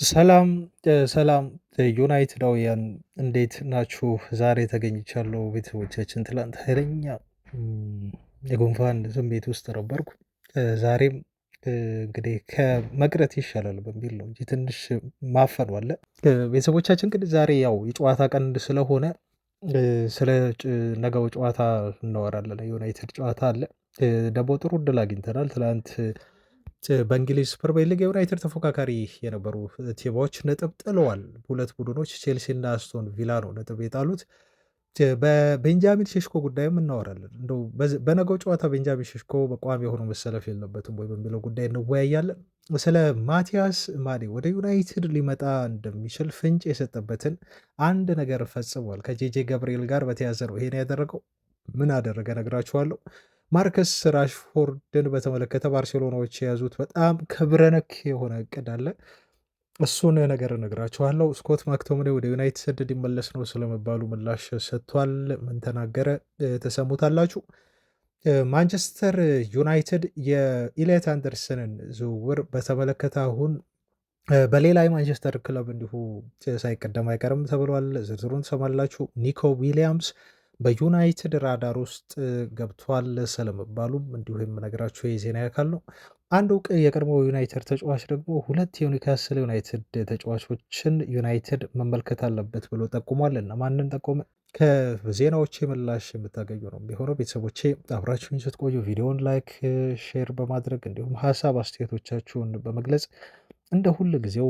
ሰላም ሰላም ዩናይትዳውያን እንዴት ናችሁ? ዛሬ ተገኝቻለሁ ቤተሰቦቻችን። ትላንት ኃይለኛ የጉንፋን ስሜት ውስጥ ነበርኩ። ዛሬም እንግዲህ ከመቅረት ይሻላል በሚል ነው እንጂ ትንሽ ማፈኑ አለ። ቤተሰቦቻችን ግን ዛሬ ያው የጨዋታ ቀን ስለሆነ ስለ ነገው ጨዋታ እናወራለን። የዩናይትድ ጨዋታ አለ። ደግሞ ጥሩ እድል አግኝተናል። ትላንት በእንግሊዝ ፕሪሚየር ሊግ የዩናይትድ ተፎካካሪ የነበሩ ቲሞች ነጥብ ጥለዋል። ሁለት ቡድኖች ቼልሲ እና አስቶን ቪላ ነው ነጥብ የጣሉት። በቤንጃሚን ሼሽኮ ጉዳይም እናወራለን። እንደው በነገው ጨዋታ ቤንጃሚን ሼሽኮ በቋሚ የሆኑ መሰለፍ የለበትም ወይ በሚለው ጉዳይ እንወያያለን። ስለ ማቲያስ ማኔ ወደ ዩናይትድ ሊመጣ እንደሚችል ፍንጭ የሰጠበትን አንድ ነገር ፈጽሟል። ከጄጄ ገብርኤል ጋር በተያዘ ነው ይሄን ያደረገው። ምን አደረገ ነግራችኋለሁ። ማርከስ ራሽፎርድን በተመለከተ ባርሴሎናዎች የያዙት በጣም ክብረነክ የሆነ እቅድ አለ። እሱን ነገር እነግራችኋለሁ። ስኮት ማክቶምኔ ወደ ዩናይትድ ሊመለስ ነው ስለመባሉ ምላሽ ሰጥቷል። ምን ተናገረ? ተሰሙታላችሁ። ማንቸስተር ዩናይትድ የኢሊየት አንደርሰንን ዝውውር በተመለከተ አሁን በሌላ የማንቸስተር ክለብ እንዲሁ ሳይቀደም አይቀርም ተብሏል። ዝርዝሩን ትሰማላችሁ። ኒኮ ዊሊያምስ በዩናይትድ ራዳር ውስጥ ገብቷል ስለመባሉም እንዲሁ የምነግራችሁ የዜና አካል ነው። አንድ እውቅ የቀድሞ ዩናይትድ ተጫዋች ደግሞ ሁለት የኒውካስል ዩናይትድ ተጫዋቾችን ዩናይትድ መመልከት አለበት ብሎ ጠቁሟል። እና ማንን ጠቆመ? ከዜናዎቼ ምላሽ የምታገኙ ነው የሚሆነው። ቤተሰቦቼ አብራችሁን ስትቆዩ ቪዲዮን ላይክ፣ ሼር በማድረግ እንዲሁም ሀሳብ አስተያየቶቻችሁን በመግለጽ እንደ ሁል ጊዜው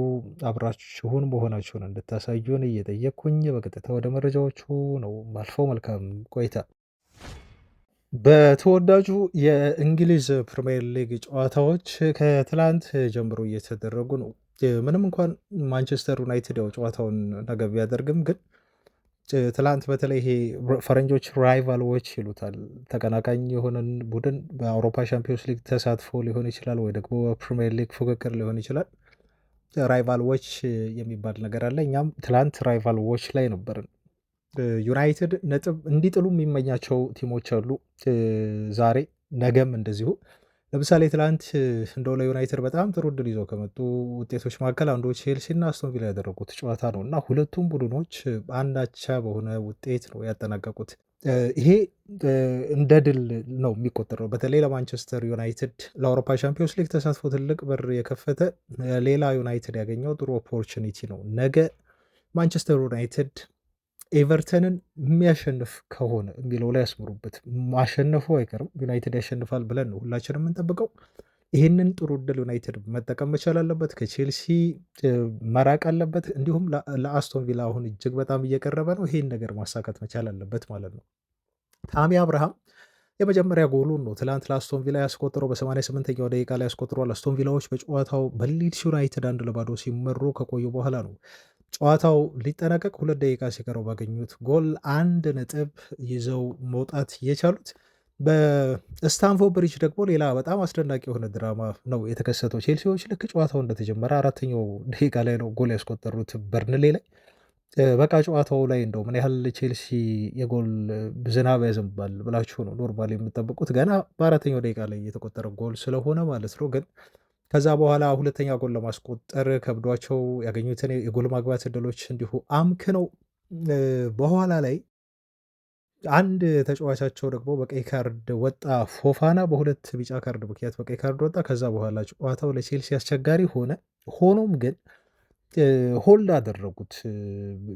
አብራችሁን መሆናችሁን እንድታሳዩን እየጠየቅኩኝ በቀጥታ ወደ መረጃዎቹ ነው ማልፈው። መልካም ቆይታ። በተወዳጁ የእንግሊዝ ፕሪምየር ሊግ ጨዋታዎች ከትላንት ጀምሮ እየተደረጉ ነው። ምንም እንኳን ማንቸስተር ዩናይትድ ያው ጨዋታውን ነገ ቢያደርግም ግን ትላንት በተለይ ይሄ ፈረንጆች ራይቫል ዎች ይሉታል፣ ተቀናቃኝ የሆነን ቡድን በአውሮፓ ሻምፒዮንስ ሊግ ተሳትፎ ሊሆን ይችላል ወይ ደግሞ በፕሪምየር ሊግ ፉክክር ሊሆን ይችላል። ራይቫል ዎች የሚባል ነገር አለ። እኛም ትላንት ራይቫል ዎች ላይ ነበርን። ዩናይትድ ነጥብ እንዲጥሉ የሚመኛቸው ቲሞች አሉ። ዛሬ ነገም እንደዚሁ። ለምሳሌ ትላንት እንደው ለዩናይትድ በጣም ጥሩ እድል ይዘው ከመጡ ውጤቶች መካከል አንዱ ቼልሲ እና አስቶን ቪላ ያደረጉት ጨዋታ ነው እና ሁለቱም ቡድኖች አንድ አቻ በሆነ ውጤት ነው ያጠናቀቁት። ይሄ እንደ ድል ነው የሚቆጠረው። በተለይ ለማንቸስተር ዩናይትድ ለአውሮፓ ሻምፒዮንስ ሊግ ተሳትፎ ትልቅ በር የከፈተ ሌላ ዩናይትድ ያገኘው ጥሩ ኦፖርቹኒቲ ነው። ነገ ማንቸስተር ዩናይትድ ኤቨርተንን የሚያሸንፍ ከሆነ የሚለው ላይ ያስምሩበት። ማሸነፉ አይቀርም፣ ዩናይትድ ያሸንፋል ብለን ነው ሁላችንም የምንጠብቀው። ይህንን ጥሩ እድል ዩናይትድ መጠቀም መቻል አለበት። ከቼልሲ መራቅ አለበት። እንዲሁም ለአስቶን ቪላ አሁን እጅግ በጣም እየቀረበ ነው። ይህን ነገር ማሳካት መቻል አለበት ማለት ነው። ታሚ አብርሃም የመጀመሪያ ጎሉን ነው ትላንት ለአስቶን ቪላ ያስቆጥረው። በ88ኛው ደቂቃ ላይ ያስቆጥሯል። አስቶን ቪላዎች በጨዋታው በሊድስ ዩናይትድ 1-0 ሲመሩ ከቆዩ በኋላ ነው ጨዋታው ሊጠናቀቅ 2 ደቂቃ ሲቀረው ባገኙት ጎል 1 ነጥብ ይዘው መውጣት የቻሉት። በስታንፎርድ ብሪጅ ደግሞ ሌላ በጣም አስደናቂ የሆነ ድራማ ነው የተከሰተው። ቼልሲዎች ልክ ጨዋታው እንደተጀመረ 4ኛው ደቂቃ ላይ ነው ጎል ያስቆጠሩት በርንሌ ላይ። በቃ ጨዋታው ላይ እንደው ምን ያህል ቼልሲ የጎል ዝናብ ያዘንባል ብላችሁ ነው ኖርማል የምጠብቁት? ገና በ4ኛው ደቂቃ ላይ የተቆጠረ ጎል ስለሆነ ማለት ነው። ግን ከዛ በኋላ ሁለተኛ ጎል ለማስቆጠር ከብዷቸው ያገኙትን የጎል ማግባት እድሎች እንዲሁ አምክነው በኋላ ላይ አንድ ተጫዋቻቸው ደግሞ በቀይ ካርድ ወጣ። ፎፋና በሁለት ቢጫ ካርድ ምክንያት በቀይ ካርድ ወጣ። ከዛ በኋላ ጨዋታው ለቼልሲ አስቸጋሪ ሆነ። ሆኖም ግን ሆልድ አደረጉት።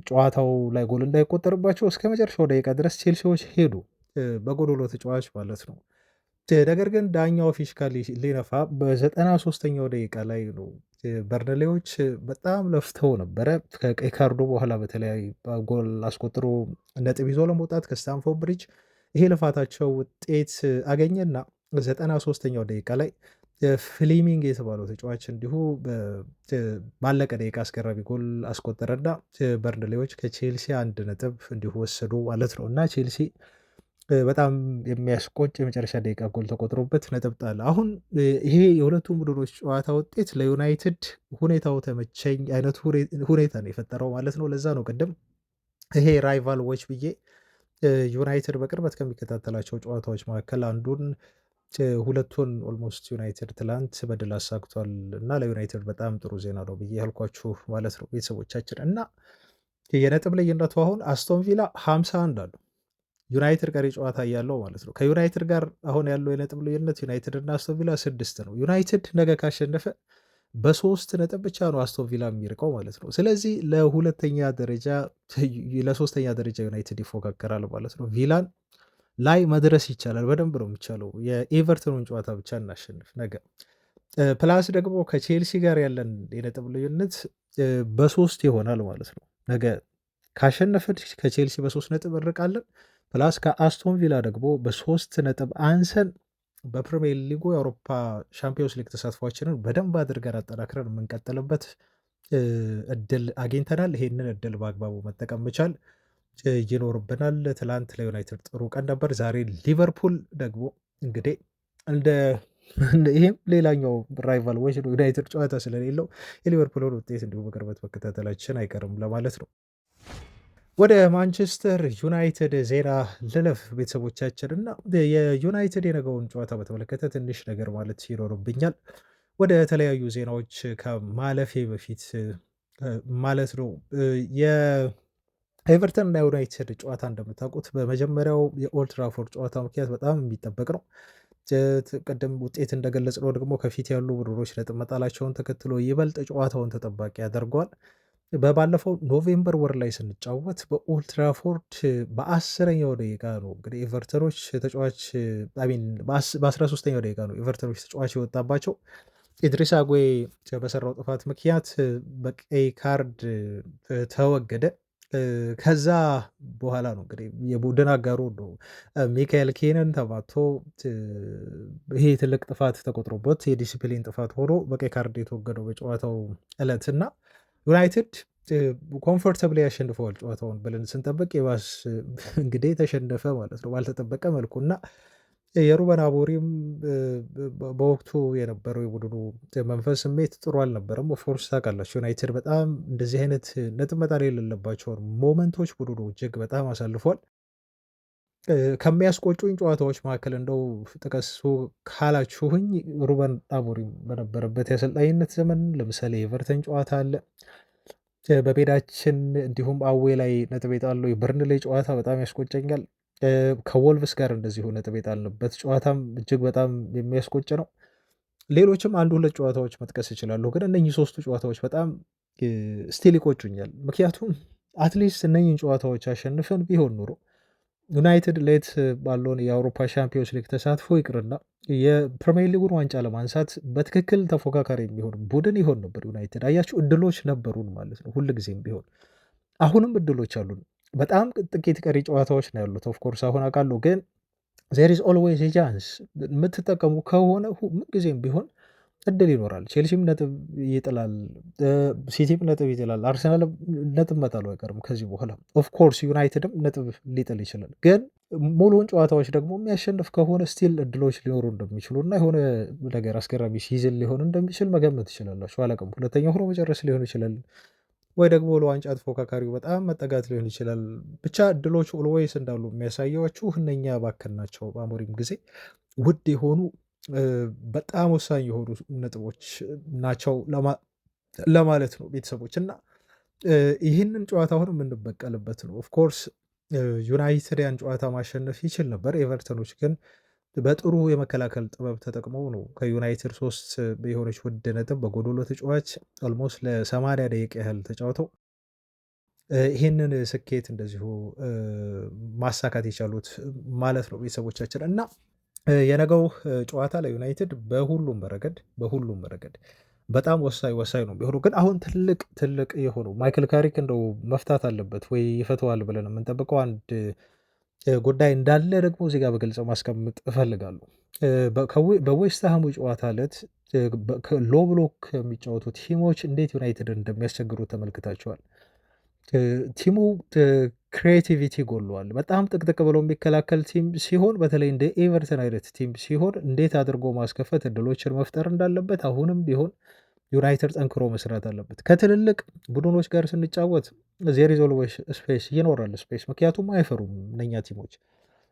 ጨዋታው ላይ ጎል እንዳይቆጠርባቸው እስከ መጨረሻው ደቂቃ ድረስ ቼልሲዎች ሄዱ፣ በጎዶሎ ተጫዋች ማለት ነው። ነገር ግን ዳኛው ፊሽካ ሊነፋ በ93ኛው ደቂቃ ላይ ነው። በርንሌዎች በጣም ለፍተው ነበረ። ከቀይ ካርዱ በኋላ በተለያዩ ጎል አስቆጥሮ ነጥብ ይዞ ለመውጣት ከስታንፎርድ ብሪጅ ይሄ ልፋታቸው ውጤት አገኘና 93ኛው ደቂቃ ላይ ፍሊሚንግ የተባለው ተጫዋች እንዲሁ ባለቀ ደቂቃ አስገራሚ ጎል አስቆጠረና በርንሌዎች ከቼልሲ 1 ነጥብ እንዲሁ ወሰዱ ማለት ነው። እና ቼልሲ በጣም የሚያስቆጭ የመጨረሻ ደቂቃ ጎል ተቆጥሮበት ነጥብ ጣለ። አሁን ይሄ የሁለቱም ቡድኖች ጨዋታ ውጤት ለዩናይትድ ሁኔታው ተመቸኝ አይነት ሁኔታ ነው የፈጠረው ማለት ነው። ለዛ ነው ቅድም ይሄ ራይቫል ዎች ብዬ ዩናይትድ በቅርበት ከሚከታተላቸው ጨዋታዎች መካከል አንዱን ሁለቱን ኦልሞስት ዩናይትድ ትላንት በድል አሳክቷል እና ለዩናይትድ በጣም ጥሩ ዜና ነው ብዬ ያልኳችሁ ማለት ነው ቤተሰቦቻችን። እና የነጥብ ልዩነቱ አሁን አስቶን ቪላ 51 አለው ዩናይትድ ቀሪ ጨዋታ እያለው ማለት ነው። ከዩናይትድ ጋር አሁን ያለው የነጥብ ልዩነት ዩናይትድ እና አስቶን ቪላ 6 ነው። ዩናይትድ ነገ ካሸነፈ በ3 ነጥብ ብቻ ነው አስቶን ቪላ የሚርቀው ማለት ነው። ስለዚህ ለሶስተኛ ደረጃ ዩናይትድ ይፎካከራል ማለት ነው። ቪላን ላይ መድረስ ይቻላል፣ በደንብ ነው የሚቻለው። የኤቨርተኑን ጨዋታ ብቻ እናሸንፍ ነገ። ፕላስ ደግሞ ከቼልሲ ጋር ያለን የነጥብ ልዩነት በ3 ይሆናል ማለት ነው። ነገ ካሸነፍን ከቼልሲ በ3 ነጥብ እንርቃለን። ፕላስ ከአስቶን ቪላ ደግሞ በ3 ነጥብ አንሰን በፕሪሚየር ሊጉ የአውሮፓ ሻምፒዮንስ ሊግ ተሳትፏችንን በደንብ አድርገን አጠናክረን የምንቀጥልበት እድል አግኝተናል። ይሄንን እድል በአግባቡ መጠቀም መቻል ይኖርብናል። ትላንት ለዩናይትድ ጥሩ ቀን ነበር። ዛሬ ሊቨርፑል ደግሞ እንግዲህ ይህም ሌላኛው ራይቫል ወይ ዩናይትድ ጨዋታ ስለሌለው የሊቨርፑልን ውጤት እንዲሁ በቅርበት መከታተላችን አይቀርም ለማለት ነው። ወደ ማንቸስተር ዩናይትድ ዜና ልለፍ ቤተሰቦቻችን እና የዩናይትድ የነገውን ጨዋታ በተመለከተ ትንሽ ነገር ማለት ይኖርብኛል። ወደ ተለያዩ ዜናዎች ከማለፌ በፊት ማለት ነው የኤቨርተን እና ዩናይትድ ጨዋታ እንደምታውቁት በመጀመሪያው የኦልድ ትራፎርድ ጨዋታ ምክንያት በጣም የሚጠበቅ ነው። ቅድም ውጤት እንደገለጽ ነው ደግሞ ከፊት ያሉ ቡድኖች ነጥብ መጣላቸውን ተከትሎ ይበልጥ ጨዋታውን ተጠባቂ ያደርገዋል። በባለፈው ኖቬምበር ወር ላይ ስንጫወት በኦልትራፎርድ በ10ኛው ደቂቃ ነው እንግዲህ ኤቨርተኖች ተጫዋች በ13ኛው ደቂቃ ነው ኤቨርተኖች ተጫዋች የወጣባቸው። ኢድሪስ አጉዌ በሰራው ጥፋት ምክንያት በቀይ ካርድ ተወገደ። ከዛ በኋላ ነው እንግዲህ የቡድን አጋሩ ነው ሚካኤል ኬነን ተማቶ ይሄ ትልቅ ጥፋት ተቆጥሮበት የዲሲፕሊን ጥፋት ሆኖ በቀይ ካርድ የተወገደው በጨዋታው ዕለት እና ዩናይትድ ኮምፎርታብሊ ያሸንፈዋል ጨዋታውን ብለን ስንጠብቅ የባስ እንግዲህ ተሸነፈ ማለት ነው ባልተጠበቀ መልኩ እና የሩበን አሞሪም በወቅቱ የነበረው የቡድኑ መንፈስ ስሜት ጥሩ አልነበረም። ኦፍኮርስ ታውቃላችሁ ዩናይትድ በጣም እንደዚህ አይነት ነጥብ መጣል የሌለባቸውን ሞመንቶች ቡድኑ እጅግ በጣም አሳልፏል። ከሚያስቆጩኝ ጨዋታዎች መካከል እንደው ጥቀሱ ካላችሁኝ ሩበን አሞሪም በነበረበት የአሰልጣኝነት ዘመን ለምሳሌ የኤቨርተን ጨዋታ አለ በሜዳችን፣ እንዲሁም አዌ ላይ ነጥብ የጣለው የበርንሌ ጨዋታ በጣም ያስቆጨኛል። ከወልቭስ ጋር እንደዚሁ ነጥብ የጣልንበት ጨዋታም እጅግ በጣም የሚያስቆጭ ነው። ሌሎችም አንድ ሁለት ጨዋታዎች መጥቀስ ይችላሉ፣ ግን እነኚህ 3ቱ ጨዋታዎች በጣም ስቲል ይቆጩኛል። ምክንያቱም አትሊስት እነኚህን ጨዋታዎች አሸንፈን ቢሆን ኑሮ ዩናይትድ ሌት ባለውን የአውሮፓ ሻምፒዮንስ ሊግ ተሳትፎ ይቅርና የፕሪሚየር ሊጉን ዋንጫ ለማንሳት በትክክል ተፎካካሪ የሚሆን ቡድን ይሆን ነበር ዩናይትድ። አያችሁ እድሎች ነበሩን ማለት ነው ሁልጊዜም ቢሆን። አሁንም እድሎች አሉን። በጣም ጥቂት ቀሪ ጨዋታዎች ነው ያሉት። ኦፍኮርስ አሁን አውቃለሁ፣ ግን ዜር ኢዝ ኦልዌይዝ ኤ ቻንስ የምትጠቀሙ ከሆነ ምንጊዜም ቢሆን እድል ይኖራል። ቼልሲም ነጥብ ይጥላል፣ ሲቲም ነጥብ ይጥላል፣ አርሰናል ነጥብ መጣሉ አይቀርም ከዚህ በኋላ። ኦፍኮርስ ዩናይትድም ነጥብ ሊጥል ይችላል፣ ግን ሙሉውን ጨዋታዎች ደግሞ የሚያሸንፍ ከሆነ ስቲል እድሎች ሊኖሩ እንደሚችሉ እና የሆነ ነገር አስገራሚ ሲዝን ሊሆን እንደሚችል መገመት ትችላላችሁ። አላውቅም፣ ሁለተኛ ሆኖ መጨረስ ሊሆን ይችላል ወይ ደግሞ ለዋንጫ ተፎካካሪው በጣም መጠጋት ሊሆን ይችላል። ብቻ እድሎች ኦልዌይስ እንዳሉ የሚያሳየዋችሁ እነኛ ባከን ናቸው። በአሞሪም ጊዜ ውድ የሆኑ በጣም ወሳኝ የሆኑ ነጥቦች ናቸው ለማለት ነው ቤተሰቦች። እና ይህንን ጨዋታ አሁን የምንበቀልበት ነው። ኦፍኮርስ ዩናይትድ ያን ጨዋታ ማሸነፍ ይችል ነበር። ኤቨርተኖች ግን በጥሩ የመከላከል ጥበብ ተጠቅመው ነው ከዩናይትድ 3 የሆነች ውድ ነጥብ በጎዶሎ ተጫዋች ኦልሞስት ለ80 ደቂቃ ያህል ተጫውተው ይህንን ስኬት እንደዚሁ ማሳካት የቻሉት ማለት ነው ቤተሰቦቻችን። እና የነገው ጨዋታ ለዩናይትድ በሁሉም ረገድ በጣም ወሳኝ ነው ቢሆኑ፣ ግን አሁን ትልቅ የሆነው ማይክል ካሪክ እንደው መፍታት አለበት ወይ ይፈተዋል ብለን የምንጠብቀው አንድ ጉዳይ እንዳለ ደግሞ እዚህ ጋር በግልጽ ማስቀመጥ እፈልጋለሁ። በዌስትሃሙ ጨዋታ ዕለት ሎ ብሎክ የሚጫወቱ ቲሞች እንዴት ዩናይትድን እንደሚያስቸግሩ ተመልክታቸዋል። ቲሙ ክሬቲቪቲ ጎለዋል። በጣም ጥቅጥቅ ብሎ የሚከላከል ቲም ሲሆን፣ በተለይ እንደ ኤቨርተን አይነት ቲም ሲሆን እንዴት አድርጎ ማስከፈት እድሎችን መፍጠር እንዳለበት አሁንም ቢሆን ዩናይትድ ጠንክሮ መስራት አለበት። ከትልልቅ ቡድኖች ጋር ስንጫወት ዜር ኢዝ ኦልዌይስ ስፔስ ይኖራል፣ ስፔስ ምክንያቱም አይፈሩም እነኛ ቲሞች።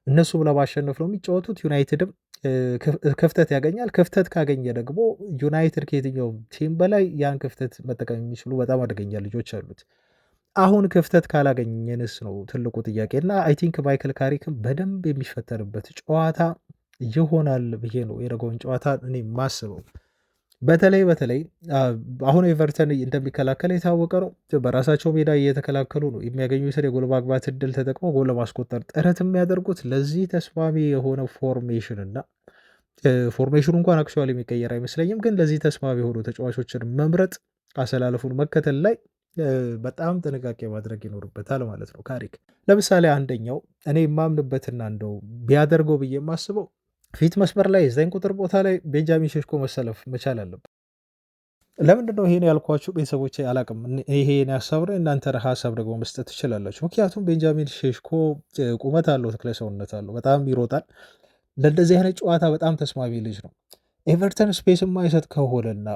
እነሱም ለማሸነፍ ነው የሚጫወቱት። ዩናይትድም ክፍተት ያገኛል። ክፍተት ካገኘ ደግሞ ዩናይትድ ከየትኛውም ቲም በላይ ያን ክፍተት መጠቀም የሚችሉ በጣም አደገኛ ልጆች አሉት። አሁን ክፍተት ካላገኘንስ ነው ትልቁ ጥያቄ እና አይ ቲንክ ማይክል ካሪክም በደንብ የሚፈተንበት ጨዋታ ይሆናል ብዬ ነው የነገውን ጨዋታ እኔ የማስበው። በተለይ አሁን ኤቨርተን እንደሚከላከል የታወቀ ነው። በራሳቸው ሜዳ እየተከላከሉ ነው የሚያገኙትን የጎል ማግባት እድል ተጠቅመው ጎል ለማስቆጠር ጥረት የሚያደርጉት። ለዚህ ተስማሚ የሆነ ፎርሜሽን እና ፎርሜሽኑ እንኳን አክቹዋሊ የሚቀየር አይመስለኝም፣ ግን ለዚህ ተስማሚ የሆኑ ተጫዋቾችን መምረጥ አሰላለፉን መከተል ላይ በጣም ጥንቃቄ ማድረግ ይኖርበታል ማለት ነው ካሪክ። ለምሳሌ አንደኛው እኔ የማምንበትና እንደው ቢያደርገው ብዬ የማስበው ፊት መስመር ላይ 9 ቁጥር ቦታ ላይ ቤንጃሚን ሼሽኮ መሰለፍ መቻል አለበት። ለምንድነው ይሄን ያልኳችሁ ቤተሰቦቼ? አላቅም። ይሄ የኔ ሀሳብ ነው። እናንተ ሀሳብ ደግሞ መስጠት ትችላላችሁ። ምክንያቱም ቤንጃሚን ሼሽኮ ቁመት አለው፣ ተክለ ሰውነት አለው፣ በጣም ይሮጣል። ለእንደዚህ አይነት ጨዋታ በጣም ተስማሚ ልጅ ነው። ኤቨርተን ስፔስ የማይሰጥ ከሆነና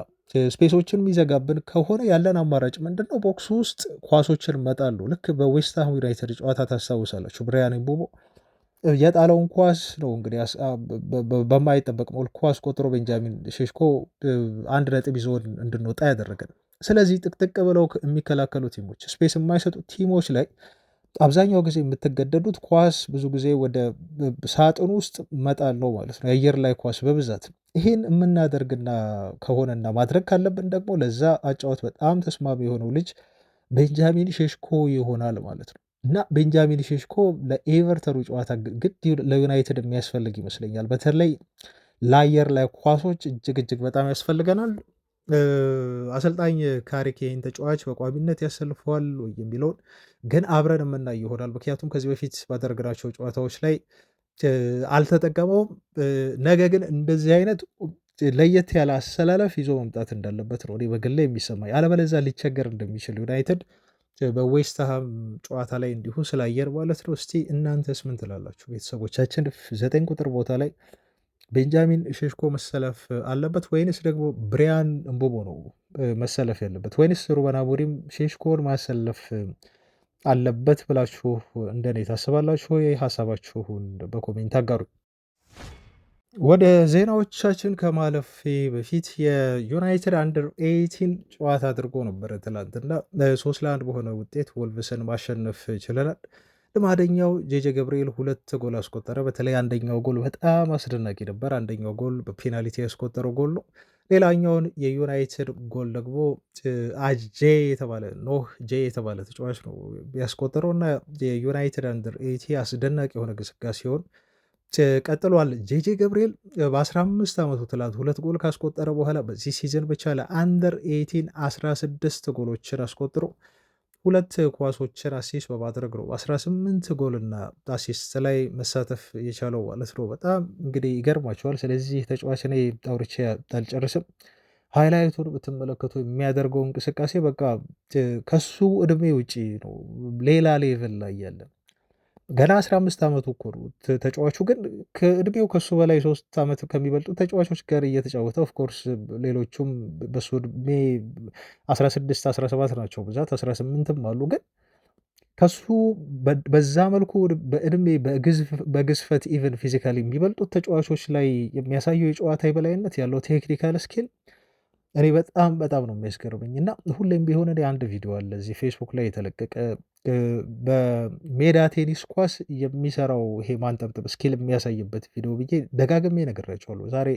ስፔሶችን የሚዘጋብን ከሆነ ያለን አማራጭ ምንድነው? ቦክስ ውስጥ ኳሶችን መጣሉ። ልክ በዌስትሃም ዩናይትድ ጨዋታ ታስታውሳላችሁ። ብሪያን ምቦሞ የጣለውን ኳስ ነው እንግዲህ በማይጠበቅ መልኩ አስቆጥሮ ቤንጃሚን ሼሽኮ 1 ነጥብ ይዞ እንድንወጣ ያደረገን። ስለዚህ ጥቅጥቅ ብለው የሚከላከሉ ቲሞች፣ ስፔስ የማይሰጡ ቲሞች ላይ አብዛኛው ጊዜ የምትገደዱት ኳስ ብዙ ጊዜ ወደ ሳጥን ውስጥ መጣል ነው ማለት ነው፣ የአየር ላይ ኳስ በብዛት። ይህን የምናደርግና ከሆነና ማድረግ ካለብን ደግሞ ለዛ አጫወት በጣም ተስማሚ የሆነው ልጅ ቤንጃሚን ሼሽኮ ይሆናል ማለት ነው። እና ቤንጃሚን ሼሽኮ ለኤቨርተኑ ጨዋታ ግድ ለዩናይትድ የሚያስፈልግ ይመስለኛል። በተለይ ለአየር ላይ ኳሶች እጅግ በጣም ያስፈልገናል። አሰልጣኝ ካሪክ ይህን ተጫዋች በቋሚነት ያሰልፈዋል የሚለውን ግን አብረን የምናይ ይሆናል። ምክንያቱም ከዚህ በፊት ባደረግናቸው ጨዋታዎች ላይ አልተጠቀመውም። ነገ ግን እንደዚህ አይነት ለየት ያለ አሰላለፍ ይዞ መምጣት እንዳለበት ነው እኔ በግሌ የሚሰማኝ። አለበለዚያ ሊቸገር እንደሚችል ዩናይትድ በዌስትሃም ጨዋታ ላይ እንዲሁ ስላየር ማለት ነው። እስቲ እናንተስ ምን ትላላችሁ ቤተሰቦቻችን? 9 ቁጥር ቦታ ላይ ቤንጃሚን ሼሽኮ መሰለፍ አለበት ወይንስ ደግሞ ብሪያን ምቦሞ ነው መሰለፍ ያለበት? ወይንስ ሩበን አሞሪም ሼሽኮን ማሰለፍ አለበት ብላችሁ እንደኔ ታስባላችሁ? ሀሳባችሁን በኮሜንት አጋሩ። ወደ ዜናዎቻችን ከማለፌ በፊት የዩናይትድ አንደር 18 ጨዋታ አድርጎ ነበረ ትላንትና 3-1 በሆነ ውጤት ወልቭስን ማሸነፍ ችለናል። ልማደኛው ጄጄ ገብርኤል 2 ጎል አስቆጠረ። በተለይ አንደኛው ጎል በጣም አስደናቂ ነበር። አንደኛው ጎል በፔናልቲ ያስቆጠረው ጎል ነው። ሌላኛውን የዩናይትድ ጎል ደግሞ አጄ የተባለ ኖህ ጄ የተባለ ተጫዋች ነው ያስቆጠረው እና የዩናይትድ አንደር 18 አስደናቂ የሆነ ግስጋሴ ሲሆን ቀጥሏል። ጄጄ ገብርኤል በ15 ዓመቱ ትላንት 2 ጎል ካስቆጠረ በኋላ በዚህ ሲዝን ብቻ ለአንደር 18 16 ጎሎችን አስቆጥሮ 2 ኳሶችን አሲስት በማድረግ ነው 18 ጎልና አሲስት ላይ መሳተፍ የቻለው ማለት ነው። በጣም እንግዲህ ይገርማቸዋል። ስለዚህ ተጫዋች እኔ አውርቼ አልጨርስም። ሃይላይቱን ብትመለከቱ የሚያደርገው እንቅስቃሴ በቃ ከሱ እድሜ ውጪ ነው፣ ሌላ ሌቭል ላይ ያለ ገና 15 ዓመቱ እኮ ነው ተጫዋቹ። ግን ከእድሜው ከሱ በላይ 3 ዓመት ከሚበልጡ ተጫዋቾች ጋር እየተጫወተ ኦፍኮርስ ሌሎቹም በሱ እድሜ 16 17 ናቸው ብዛት 18ም አሉ። ግን ከሱ በዛ መልኩ በእድሜ በግዝፈት ኢቨን ፊዚካሊ የሚበልጡት ተጫዋቾች ላይ የሚያሳየው የጨዋታ የበላይነት ያለው ቴክኒካል ስኪል እኔ በጣም ነው የሚያስገርመኝ። እና ሁሌም ቢሆን እኔ አንድ ቪዲዮ አለ እዚህ ፌስቡክ ላይ የተለቀቀ በሜዳ ቴኒስ ኳስ የሚሰራው ይሄ ማንጠብጠብ ስኪል የሚያሳይበት ቪዲዮ ብዬ ደጋግሜ ነግሬያቸዋለሁ። ዛሬ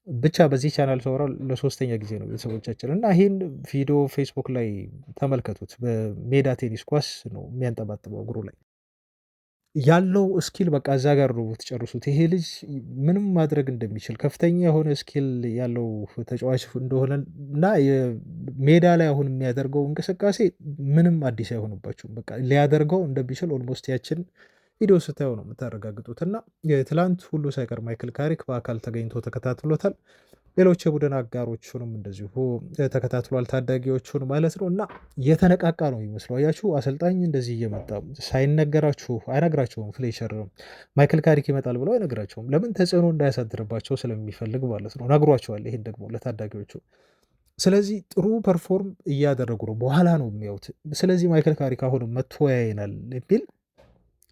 ብቻ በዚህ ቻናል ሰውራ ለ3ኛ ጊዜ ነው ቤተሰቦቻችን። እና ይህን ቪዲዮ ፌስቡክ ላይ ተመልከቱት። በሜዳ ቴኒስ ኳስ ነው የሚያንጠባጥበው እግሩ ላይ ያለው ስኪል በቃ እዛ ጋር ነው ትጨርሱት። ይሄ ልጅ ምንም ማድረግ እንደሚችል ከፍተኛ የሆነ ስኪል ያለው ተጫዋች እንደሆነ እና ሜዳ ላይ አሁን የሚያደርገው እንቅስቃሴ ምንም አዲስ አይሆንባችሁም። በቃ ሊያደርገው እንደሚችል ኦልሞስት ያችን ቪዲዮ ስታየው ነው የምታረጋግጡት። እና ትላንት ሁሉ ሳይቀር ማይክል ካሪክ በአካል ተገኝቶ ተከታትሎታል። ሌሎች የቡድን አጋሮቹንም እንደዚሁ ተከታትሏል፣ ታዳጊዎቹን ማለት ነው። እና የተነቃቃ ነው የሚመስለው። አያችሁ አሰልጣኝ እንደዚህ እየመጣ ሳይነገራችሁ አይነግራቸውም። ፍሌቸር ማይክል ካሪክ ይመጣል ብለው አይነግራቸውም። ለምን? ተጽዕኖ እንዳያሳድርባቸው ስለሚፈልግ ማለት ነው። ነግሯቸዋል ይሄን ደግሞ ለታዳጊዎቹ። ስለዚህ ጥሩ ፐርፎርም እያደረጉ ነው፣ በኋላ ነው የሚያዩት። ስለዚህ ማይክል ካሪክ አሁንም መጥቶ ያየናል የሚል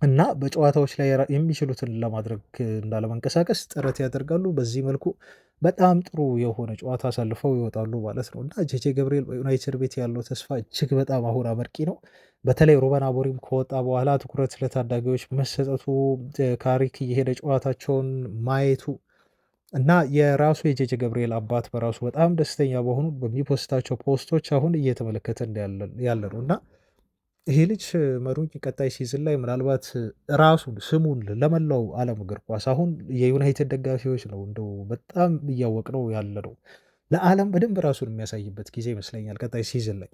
እና በጨዋታዎች ላይ የሚችሉትን ለማድረግ እና ለመንቀሳቀስ ጥረት ያደርጋሉ። በዚህ መልኩ በጣም ጥሩ የሆነ ጨዋታ አሳልፈው ይወጣሉ ማለት ነው። እና ጄጄ ገብርኤል በዩናይትድ ቤት ያለው ተስፋ እጅግ በጣም አሁን አመርቂ ነው። በተለይ ሩበን አሞሪም ከወጣ በኋላ ትኩረት ለታዳጊዎች መሰጠቱ፣ ካሪክ እየሄደ ጨዋታቸውን ማየቱ እና የራሱ የጄጄ ገብርኤል አባት በራሱ በጣም ደስተኛ በሆኑ በሚፖስታቸው ፖስቶች አሁን እየተመለከተ ያለ ነው። እና ይሄ ልጅ መሩኝ ቀጣይ ሲዝን ላይ ምናልባት ራሱን ስሙን ለመላው ዓለም እግር ኳስ አሁን የዩናይትድ ደጋፊዎች ነው እንደው በጣም እያወቅነው ያለ ነው። ለዓለም በደንብ ራሱን የሚያሳይበት ጊዜ ይመስለኛል ቀጣይ ሲዝን ላይ።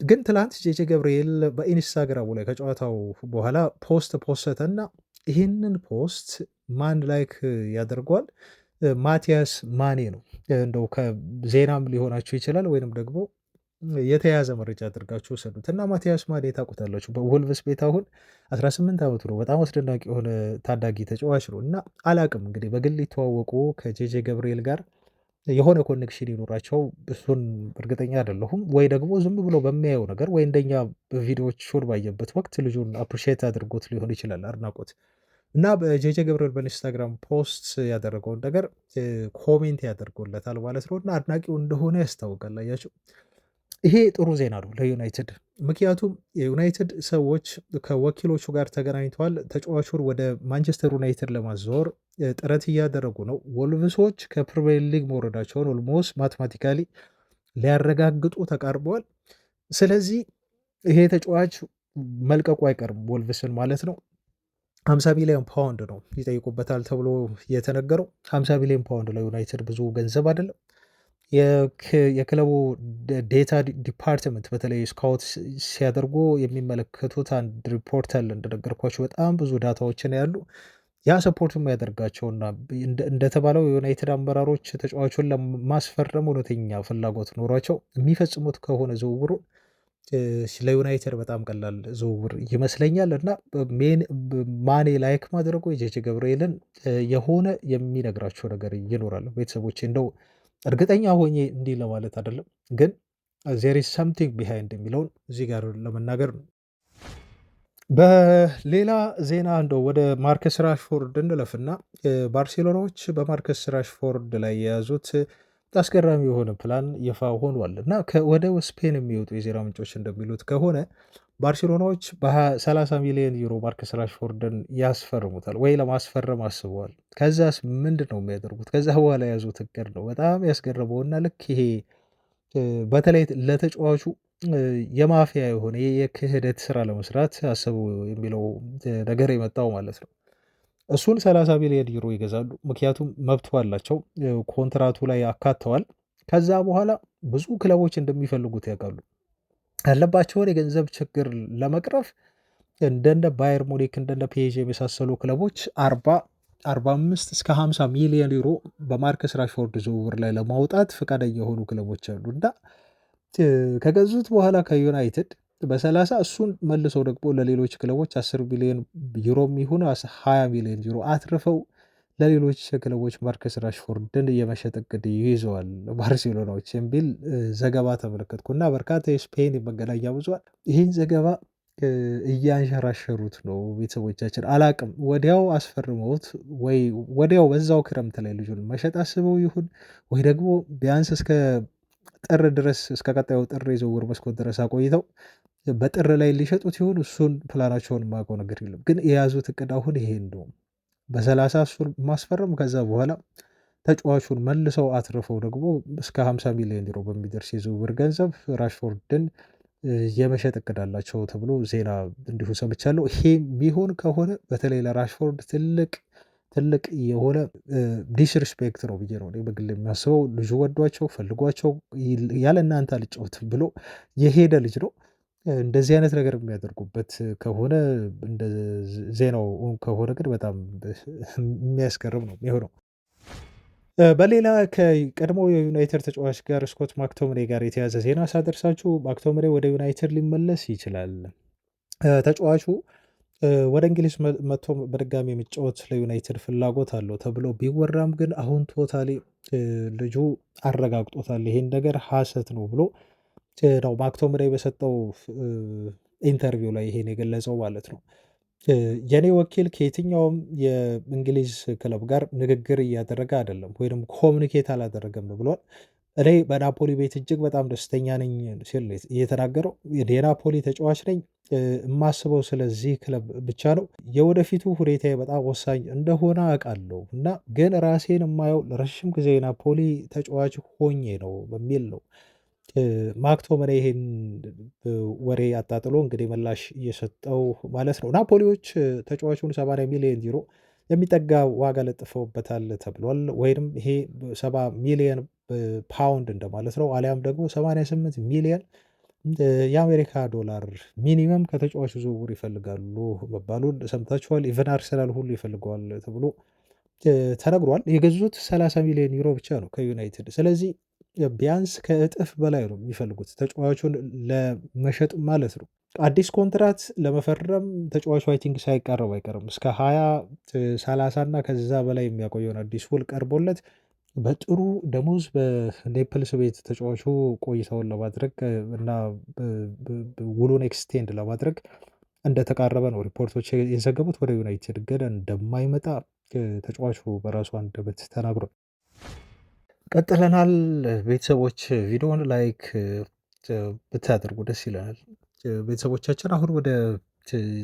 ግን ትላንት ጄጄ ገብርኤል በኢንስታግራሙ ላይ ከጨዋታው በኋላ ፖስት ፖስተተ እና ይህንን ፖስት ማን ላይክ ያደርገዋል? ማቲያስ ማኔ ነው። እንደው ከዜናም ሊሆናችሁ ይችላል ወይንም ደግሞ የተያዘ መረጃ አድርጋችሁ ወሰዱት እና ማቲያስ ማኔ ታውቁታላችሁ። በወልቭስ ቤት አሁን 18 ዓመቱ ነው። በጣም አስደናቂ የሆነ ታዳጊ ተጫዋች ነው እና አላቅም እንግዲህ በግል ሊተዋወቁ ከጄጄ ገብርኤል ጋር የሆነ ኮኔክሽን ይኖራቸው እሱን እርግጠኛ አይደለሁም። ወይ ደግሞ ዝም ብሎ በሚያየው ነገር ወይ እንደኛ በቪዲዮዎቹን ባየበት ወቅት ልጁን አፕሪሺየት አድርጎት ሊሆን ይችላል አድናቆት እና በጄጄ ገብርኤል በኢንስታግራም ፖስት ያደረገውን ነገር ኮሜንት ያደርጎለታል ማለት ነው እና አድናቂው እንደሆነ ያስታውቃል። አያችሁ ይሄ ጥሩ ዜና ነው ለዩናይትድ። ምክንያቱም የዩናይትድ ሰዎች ከወኪሎቹ ጋር ተገናኝተዋል። ተጫዋቹን ወደ ማንቸስተር ዩናይትድ ለማዘዋወር ጥረት እያደረጉ ነው። ወልቭሶች ከፕሪሚየር ሊግ መውረዳቸውን ኦልሞስት ማትማቲካሊ ሊያረጋግጡ ተቃርበዋል። ስለዚህ ይሄ ተጫዋች መልቀቁ አይቀርም ወልቭስን ማለት ነው። 50 ሚሊዮን ፓውንድ ነው ይጠይቁበታል ተብሎ የተነገረው። 50 ሚሊዮን ፓውንድ ለዩናይትድ ብዙ ገንዘብ አይደለም። የክለቡ ዴታ ዲፓርትመንት በተለይ ስካውት ሲያደርጉ የሚመለከቱት አንድ ሪፖርት አለ እንደነገርኳቸው በጣም ብዙ ዳታዎችን ያሉ ያ ሰፖርት የሚያደርጋቸውና እንደተባለው የዩናይትድ አመራሮች ተጫዋቹን ለማስፈረም እውነተኛ ፍላጎት ኖሯቸው የሚፈጽሙት ከሆነ ዝውውሩን ለዩናይትድ በጣም ቀላል ዝውውር ይመስለኛል እና ማኔ ላይክ ማድረጉ የጄጄ ገብርኤልን የሆነ የሚነግራቸው ነገር ይኖራል። ቤተሰቦች እንደው እርግጠኛ ሆኜ እንዲህ ለማለት አይደለም፣ ግን ዜር ኢዝ ሰምቲንግ ቢሃይንድ የሚለውን እዚህ ጋር ለመናገር ነው። በሌላ ዜና እንደው ወደ ማርከስ ራሽፎርድ እንለፍና ባርሴሎናዎች በማርከስ ራሽፎርድ ላይ የያዙት አስገራሚ የሆነ ፕላን ይፋ ሆኗል እና ወደ ስፔን የሚወጡ የዜና ምንጮች እንደሚሉት ከሆነ ባርሴሎናዎች በ30 ሚሊዮን ዩሮ ማርከስ ራሽፎርድን ያስፈርሙታል ወይ ለማስፈረም አስበዋል። ከዛስ ምንድን ነው የሚያደርጉት? ከዛ በኋላ የያዙት እቅድ ነው በጣም ያስገረመውና ልክ ይሄ በተለይ ለተጫዋቹ የማፊያ የሆነ የክህደት ስራ ለመስራት አስቡ የሚለው ነገር የመጣው ማለት ነው። እሱን 30 ሚሊዮን ዩሮ ይገዛሉ። ምክንያቱም መብቱ አላቸው፣ ኮንትራቱ ላይ አካተዋል። ከዛ በኋላ ብዙ ክለቦች እንደሚፈልጉት ያውቃሉ። ያለባቸውን የገንዘብ ችግር ለመቅረፍ እንደነ ባየር ሙኒክ እንደነ ፒኤስጂ የመሳሰሉ ክለቦች 45 እስከ 50 ሚሊዮን ዩሮ በማርከስ ራሽፎርድ ዝውውር ላይ ለማውጣት ፈቃደኛ የሆኑ ክለቦች አሉ እና ከገዙት በኋላ ከዩናይትድ በ30 እሱን መልሰው ደግሞ ለሌሎች ክለቦች 10 ሚሊዮን ዩሮ የሚሆን 20 ሚሊዮን ዩሮ አትርፈው ለሌሎች ክለቦች ማርከስ ራሽፎርድን የመሸጥ እቅድ ይይዘዋል ባርሴሎናዎች የሚል ዘገባ ተመለከትኩና በርካታ የስፔን መገናኛ ብዙኃን ይህን ዘገባ እያንሸራሸሩት ነው። ቤተሰቦቻችን አላቅም ወዲያው አስፈርመውት ወይ ወዲያው በዛው ክረምት ላይ ልጁን መሸጥ አስበው ይሁን ወይ ደግሞ ቢያንስ እስከ ጥር ድረስ እስከ ቀጣዩ ጥር የዝውውር መስኮት ድረስ አቆይተው በጥር ላይ ሊሸጡት ይሆን? እሱን ፕላናቸውን የማውቀው ነገር የለም። ግን የያዙት እቅድ አሁን ይሄን ነው። በ30 እሱን ማስፈረም ከዛ በኋላ ተጫዋቹን መልሰው አትርፈው ደግሞ እስከ 50 ሚሊዮን ዩሮ በሚደርስ የዝውውር ገንዘብ ራሽፎርድን የመሸጥ እቅድ አላቸው ተብሎ ዜና እንዲሁ ሰምቻለሁ። ይሄ ቢሆን ከሆነ በተለይ ለራሽፎርድ ትልቅ የሆነ ዲስሪስፔክት ነው ብዬ ነው በግል የሚያስበው። ልጁ ወዷቸው ፈልጓቸው ያለ እናንተ አልጫወትም ብሎ የሄደ ልጅ ነው። እንደዚህ አይነት ነገር የሚያደርጉበት ከሆነ እንደ ዜናው ከሆነ ግን በጣም የሚያስገርም ነው የሚሆነው። በሌላ ከቀድሞ የዩናይትድ ተጫዋች ጋር ስኮት ማክቶምኔ ጋር የተያዘ ዜና ሳደርሳችሁ ማክቶምኔ ወደ ዩናይትድ ሊመለስ ይችላል። ተጫዋቹ ወደ እንግሊዝ መጥቶ በድጋሚ የሚጫወት ለዩናይትድ ፍላጎት አለው ተብሎ ቢወራም ግን አሁን ቶታሊ ልጁ አረጋግጦታል ይሄን ነገር ሐሰት ነው ብሎ ነው ማክቶምኔ በሰጠው ኢንተርቪው ላይ ይሄን የገለጸው ማለት ነው። የኔ ወኪል ከየትኛውም የእንግሊዝ ክለብ ጋር ንግግር እያደረገ አይደለም ወይም ኮሚኒኬት አላደረገም ብሏል። እኔ በናፖሊ ቤት እጅግ በጣም ደስተኛ ነኝ ሲል እየተናገረው የናፖሊ ተጫዋች ነኝ። የማስበው ስለዚህ ክለብ ብቻ ነው። የወደፊቱ ሁኔታዬ በጣም ወሳኝ እንደሆነ አውቃለሁ እና ግን ራሴን የማየው ለረጅም ጊዜ ናፖሊ ተጫዋች ሆኜ ነው በሚል ነው ማክቶመኔ ይሄን ወሬ አጣጥሎ እንግዲህ ምላሽ እየሰጠው ማለት ነው። ናፖሊዎች ተጫዋቹን 80 ሚሊዮን ዩሮ የሚጠጋ ዋጋ ለጥፈውበታል ተብሏል። ወይም ይሄ 70 ሚሊዮን ፓውንድ እንደማለት ነው። አሊያም ደግሞ 88 ሚሊዮን የአሜሪካ ዶላር ሚኒመም ከተጫዋቹ ዝውውር ይፈልጋሉ መባሉን ሰምታችኋል። ኢቨን አርሰናል ሁሉ ይፈልገዋል ተብሎ ተነግሯል። የገዙት 30 ሚሊዮን ዩሮ ብቻ ነው ከዩናይትድ። ስለዚህ ቢያንስ ከእጥፍ በላይ ነው የሚፈልጉት ተጫዋቹን ለመሸጥ ማለት ነው። አዲስ ኮንትራት ለመፈረም ተጫዋቹ አይ ቲንክ ሳይቃረብ አይቀርም እስከ 2030 እና ከዛ በላይ የሚያቆየውን አዲስ ውል ቀርቦለት በጥሩ ደሞዝ በኔፕልስ ቤት ተጫዋቹ ቆይታውን ለማድረግ እና ውሉን ኤክስቴንድ ለማድረግ እንደተቃረበ ነው ሪፖርቶች የዘገቡት። ወደ ዩናይትድ ግን እንደማይመጣ ተጫዋቹ በራሱ አንደበት ተናግሯል። ቀጥለናል። ቤተሰቦች ቪዲዮውን ላይክ ብታደርጉ ደስ ይለናል። ቤተሰቦቻችን አሁን ወደ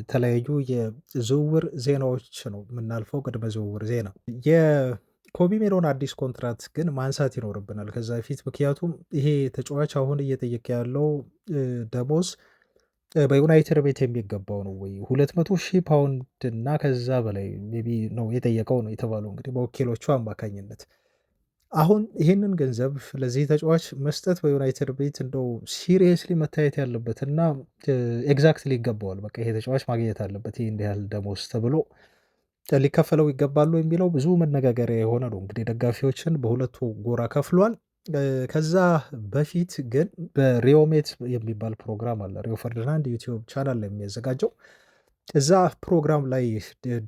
ተለያዩ የዝውውር ዜናዎች ነው የምናልፈው። ቅድመ ዝውውር ዜና የኮቢ ሜኖን አዲስ ኮንትራት ግን ማንሳት ይኖርብናል ከዛ በፊት ምክንያቱም ይሄ ተጫዋች አሁን እየጠየቀ ያለው ደሞዝ በዩናይትድ ቤት የሚገባው ነው ወይ 200,000 ፓውንድ እና ከዛ በላይ ሜይ ቢ ነው የጠየቀው ነው የተባለው እንግዲህ በወኪሎቹ አማካኝነት። አሁን ይህንን ገንዘብ ለዚህ ተጫዋች መስጠት በዩናይትድ ቤት እንደው ሲሪየስሊ መታየት ያለበት እና ኤግዛክትሊ ይገባዋል። በቃ ይሄ ተጫዋች ማግኘት አለበት ይህ እንዲህ ያህል ደሞዝ ተብሎ ሊከፈለው ይገባሉ የሚለው ብዙ መነጋገሪያ የሆነ ነው። እንግዲህ ደጋፊዎችን በሁለቱ ጎራ ከፍሏል። ከዛ በፊት ግን በሪዮሜት የሚባል ፕሮግራም አለ። ሪዮ ፈርዲናንድ ዩቲዩብ ቻናል ላይ የሚያዘጋጀው እዛ ፕሮግራም ላይ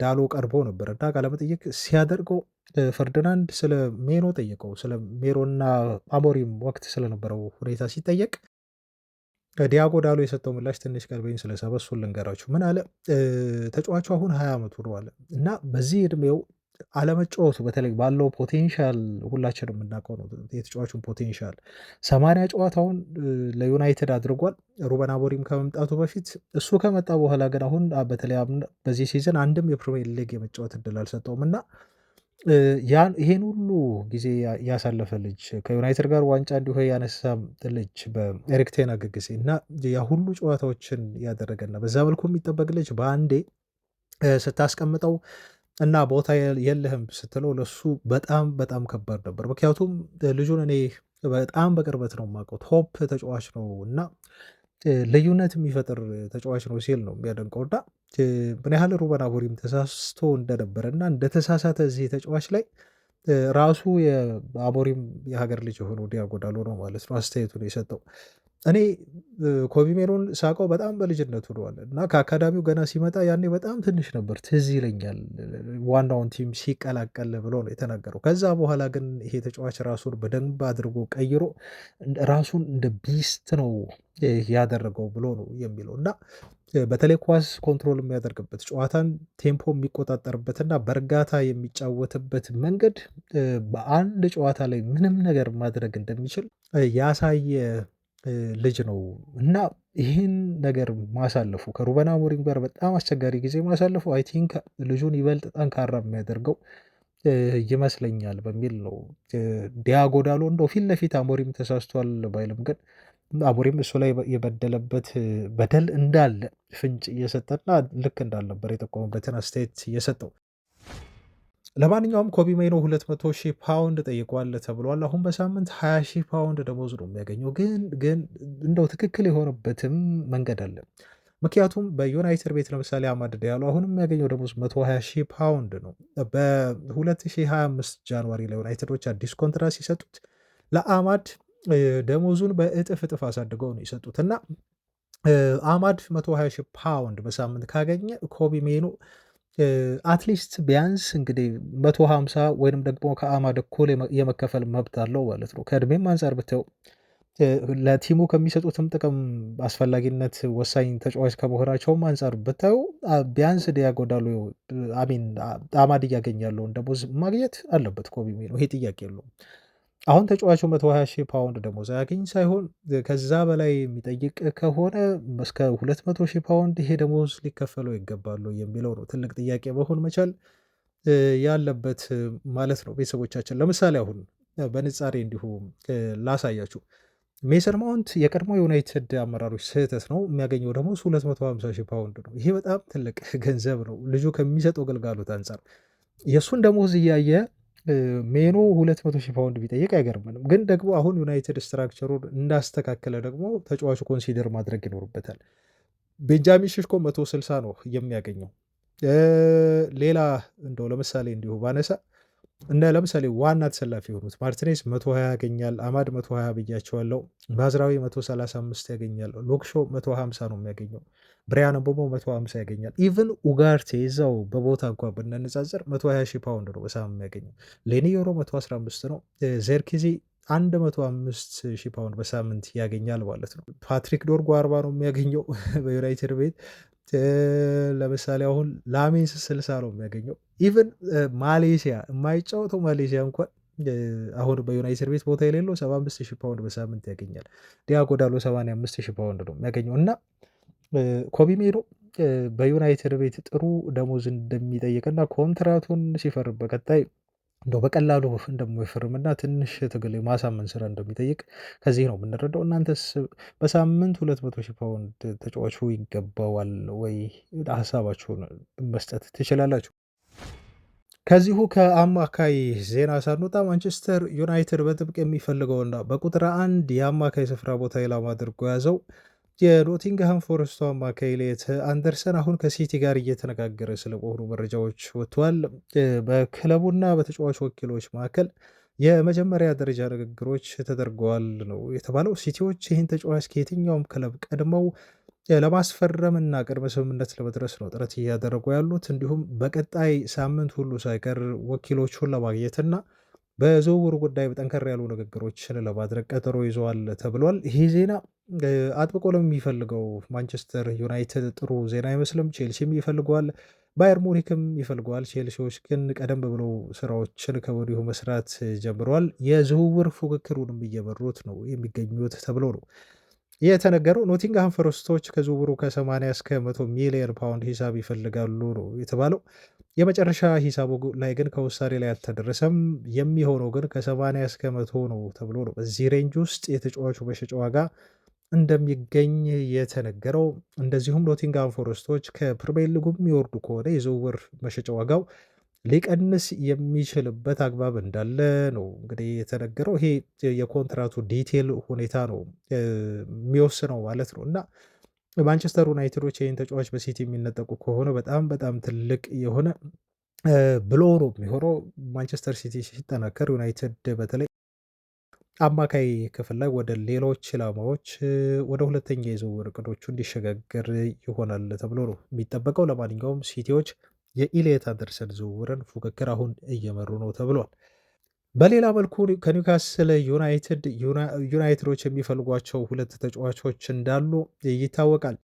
ዳሎ ቀርቦ ነበር እና ቃለመጠይቅ ሲያደርገው ፈርዲናንድ ስለ ሜኖ ጠየቀው። ስለ ሜሮና አሞሪም ወቅት ስለነበረው ሁኔታ ሲጠየቅ ዲያጎ ዳሎ የሰጠው ምላሽ ትንሽ ቀልቤን ስለሳበ እሱን ልንገራችሁ። ምን አለ? ተጫዋቹ አሁን 20 ዓመቱ ነው አለ እና በዚህ እድሜው አለመጫወቱ በተለይ ባለው ፖቴንሻል ሁላችንም የምናውቀው ነው። የተጫዋቹን ፖቴንሻል 80 ጨዋታውን ለዩናይትድ አድርጓል ሩበን አሞሪም ከመምጣቱ በፊት። እሱ ከመጣ በኋላ ግን አሁን በተለይ በዚህ ሲዝን አንድም የፕሪሚየር ሊግ የመጫወት እድል አልሰጠውም እና ይሄን ሁሉ ጊዜ ያሳለፈ ልጅ ከዩናይትድ ጋር ዋንጫ እንዲሁ ያነሳ ልጅ በኤሪክ ቴን ሃግ ጊዜ እና ያ ሁሉ ጨዋታዎችን ያደረገና በዛ መልኩ የሚጠበቅ ልጅ በአንዴ ስታስቀምጠው እና ቦታ የለህም ስትለው ለሱ በጣም በጣም ከባድ ነበር። ምክንያቱም ልጁን እኔ በጣም በቅርበት ነው የማውቀው። ቶፕ ተጫዋች ነው እና ልዩነት የሚፈጥር ተጫዋች ነው ሲል ነው የሚያደንቀው። እና ምን ያህል ሩበን አሞሪም ተሳስቶ እንደነበረ እና እንደተሳሳተ እዚህ ተጫዋች ላይ ራሱ የአሞሪም የሀገር ልጅ የሆነው ዲያጎ ዳሎ ነው ማለት ነው አስተያየቱን የሰጠው። እኔ ኮቢ ሜኖን ሳውቀው በጣም በልጅነቱ ነው አለ እና ከአካዳሚው ገና ሲመጣ ያኔ በጣም ትንሽ ነበር ትዝ ይለኛል ዋናውን ቲም ሲቀላቀል ብሎ ነው የተናገረው። ከዛ በኋላ ግን ይሄ ተጫዋች ራሱን በደንብ አድርጎ ቀይሮ ራሱን እንደ ቢስት ነው ያደረገው ብሎ ነው የሚለው እና በተለይ ኳስ ኮንትሮል የሚያደርግበት ጨዋታን ቴምፖ የሚቆጣጠርበትና በእርጋታ የሚጫወትበት መንገድ በአንድ ጨዋታ ላይ ምንም ነገር ማድረግ እንደሚችል ያሳየ ልጅ ነው እና ይህን ነገር ማሳለፉ ከሩበን አሞሪም ጋር በጣም አስቸጋሪ ጊዜ ማሳለፉ አይ ቲንክ ልጁን ይበልጥ ጠንካራ የሚያደርገው ይመስለኛል በሚል ነው። ዲያጎ ዳሎ እንደው ፊት ለፊት አሞሪም ተሳስቷል ባይልም ግን አሞሪም እሱ ላይ የበደለበት በደል እንዳለ ፍንጭ እየሰጠና ልክ እንዳልነበር የጠቆመበትን አስተያየት እየሰጠው። ለማንኛውም ኮቢ ሜኖ 200,000 ፓውንድ ጠይቋል ተብሏል። አሁን በሳምንት 20,000 ፓውንድ ደሞዝ ነው የሚያገኘው። ግን እንደው ትክክል የሆነበትም መንገድ አለ። ምክንያቱም በዩናይትድ ቤት ለምሳሌ አማድ ዲያሎ አሁን የሚያገኘው ደሞዝ 120,000 ፓውንድ ነው። በ2025 ጃንዋሪ ላይ ዩናይትዶች አዲስ ኮንትራት ሲሰጡት ለአማድ ደሞዙን በእጥፍ እጥፍ አሳድገው ነው የሰጡት እና አማድ 120,000 ፓውንድ በሳምንት ካገኘ ኮቢ ሜኖ አትሊስት ቢያንስ እንግዲህ 150 ወይንም ደግሞ ከአማድ እኩል የመከፈል መብት አለው ማለት ነው። ከእድሜም አንጻር ብታየው ለቲሙ ከሚሰጡትም ጥቅም አስፈላጊነት ወሳኝ ተጫዋች ከመሆናቸውም አንፃር ብታዩ ቢያንስ ዲያጎ ዳሎ አሚን አማድ እያገኘ ያለውን ደሞዝ ማግኘት አለበት ኮቢ ሜይኖ፣ ይሄ ጥያቄ የለውም። አሁን ተጫዋቹ 120,000 ፓውንድ ደሞዝ አያገኝ ሳይሆን ከዛ በላይ የሚጠይቅ ከሆነ እስከ 200,000 ፓውንድ ይሄ ደሞዝ ሊከፈለው ይገባሉ የሚለው ነው ትልቅ ጥያቄ መሆን መቻል ያለበት ማለት ነው። ቤተሰቦቻችን ለምሳሌ አሁን በንጻሬ እንዲሁ ላሳያችሁ። ሜሰን ማውንት የቀድሞ ዩናይትድ አመራሮች ስህተት ነው የሚያገኘው ደሞዝ 250,000 ፓውንድ ነው። ይሄ በጣም ትልቅ ገንዘብ ነው ልጁ ከሚሰጠው ግልጋሎት አንጻር። የእሱን ደሞዝ እያየ ሜኖ 200,000 ፓውንድ ቢጠይቅ አይገርምንም። ግን ደግሞ አሁን ዩናይትድ ስትራክቸሩን እንዳስተካከለ ደግሞ ተጫዋቹ ኮንሲደር ማድረግ ይኖርበታል። ቤንጃሚን ሽሽኮ 160 ነው የሚያገኘው። ሌላ እንደው ለምሳሌ እንዲሁ ባነሳ እና ለምሳሌ ዋና ተሰላፊ የሆኑት ማርቲኔዝ 120 ያገኛል። አማድ 120 ብያቸዋለው። ባዝራዊ 135 ያገኛል። ሎክሾ 150 ነው የሚያገኘው። ብሪያን ቦሞ 150 ያገኛል። ኢቨን ኡጋርቴ እዛው በቦታ እንኳ ብናነጻጽር 120,000 ፓውንድ ነው በሳም የሚያገኘው። ሌኒዮሮ 115 ነው። ዜርኪዚ 105,000 ፓውንድ በሳምንት ያገኛል ማለት ነው። ፓትሪክ ዶርጎ 40 ነው የሚያገኘው በዩናይትድ ቤት። ለምሳሌ አሁን ላሜንስ 60 ነው የሚያገኘው። ኢቨን ማሌሲያ የማይጫወተው ማሌሲያ እንኳን አሁን በዩናይትድ ቤት ቦታ የሌለው 75,000 ፓውንድ በሳምንት ያገኛል። ዲያጎ ዳሎ 85,000 ፓውንድ ነው የሚያገኘው እና ኮቢ ሜይኖ በዩናይትድ ቤት ጥሩ ደሞዝ እንደሚጠይቅና ኮንትራቱን ሲፈርም በቀጣይ እንደው በቀላሉ እንደማይፈርምና ትንሽ ትግል ማሳመን ስራ እንደሚጠይቅ ከዚህ ነው የምንረዳው። እናንተስ በሳምንት 200,000 ፓውንድ ተጫዋቹ ይገባዋል ወይ? ሀሳባችሁን መስጠት ትችላላችሁ። ከዚሁ ከአማካይ ዜና ሳንወጣ ማንቸስተር ዩናይትድ በጥብቅ የሚፈልገውና በቁጥር 1 የአማካይ ስፍራ ቦታ ኢላማ አድርጎ ያዘው የኖቲንግሃም ፎረስቱ አማካይ ሌት አንደርሰን አሁን ከሲቲ ጋር እየተነጋገረ ስለመሆኑ መረጃዎች ወጥተዋል። በክለቡና በተጫዋች ወኪሎች መካከል የመጀመሪያ ደረጃ ንግግሮች ተደርገዋል ነው የተባለው። ሲቲዎች ይህን ተጫዋች ከየትኛውም ክለብ ቀድመው ለማስፈረም እና ቅድመ ስምምነት ለመድረስ ነው ጥረት እያደረጉ ያሉት። እንዲሁም በቀጣይ ሳምንት ሁሉ ሳይቀር ወኪሎቹን ለማግኘትና በዝውውሩ ጉዳይ በጠንከር ያሉ ንግግሮችን ለማድረግ ቀጠሮ ይዘዋል ተብሏል። ይህ ዜና አጥብቆ ለሚፈልገው ማንቸስተር ዩናይትድ ጥሩ ዜና አይመስልም። ቼልሲም ይፈልገዋል፣ ባየር ሙኒክም ይፈልገዋል። ቼልሲዎች ግን ቀደም ብለው ስራዎችን ከወዲሁ መስራት ጀምረዋል። የዝውውር ፉክክሩንም እየመሩት ነው የሚገኙት ተብሎ ነው የተነገረው። ኖቲንግሃም ፎረስቶች ከዝውውሩ ከ80 እስከ 100 ሚሊዮን ፓውንድ ሂሳብ ይፈልጋሉ ነው የተባለው። የመጨረሻ ሂሳቡ ላይ ግን ከውሳኔ ላይ አልተደረሰም። የሚሆነው ግን ከ80 እስከ 100 ነው ተብሎ ነው በዚህ ሬንጅ ውስጥ የተጫዋቹ መሸጫ ዋጋ እንደሚገኝ የተነገረው። እንደዚሁም ኖቲንግሃም ፎረስቶች ከፕሪሚየር ሊጉ የሚወርዱ ከሆነ የዝውውር መሸጫ ዋጋው ሊቀንስ የሚችልበት አግባብ እንዳለ ነው እንግዲህ የተነገረው። ይሄ የኮንትራቱ ዲቴል ሁኔታ ነው የሚወስነው ማለት ነው። እና ማንቸስተር ዩናይትዶች ይህን ተጫዋች በሲቲ የሚነጠቁ ከሆነ በጣም በጣም ትልቅ የሆነ ብሎ ነው የሚሆነው። ማንቸስተር ሲቲ ሲጠናከር ዩናይትድ በተለይ አማካይ ክፍል ላይ ወደ ሌሎች ኢላማዎች ወደ ሁለተኛ የዝውውር እቅዶቹ እንዲሸጋገር ይሆናል ተብሎ ነው የሚጠበቀው። ለማንኛውም ሲቲዎች የኢሊየት አንደርሰን ዝውውርን ፉክክር አሁን እየመሩ ነው ተብሏል። በሌላ መልኩ ከኒውካስል ዩናይትዶች የሚፈልጓቸው ሁለት ተጫዋቾች እንዳሉ ይታወቃል።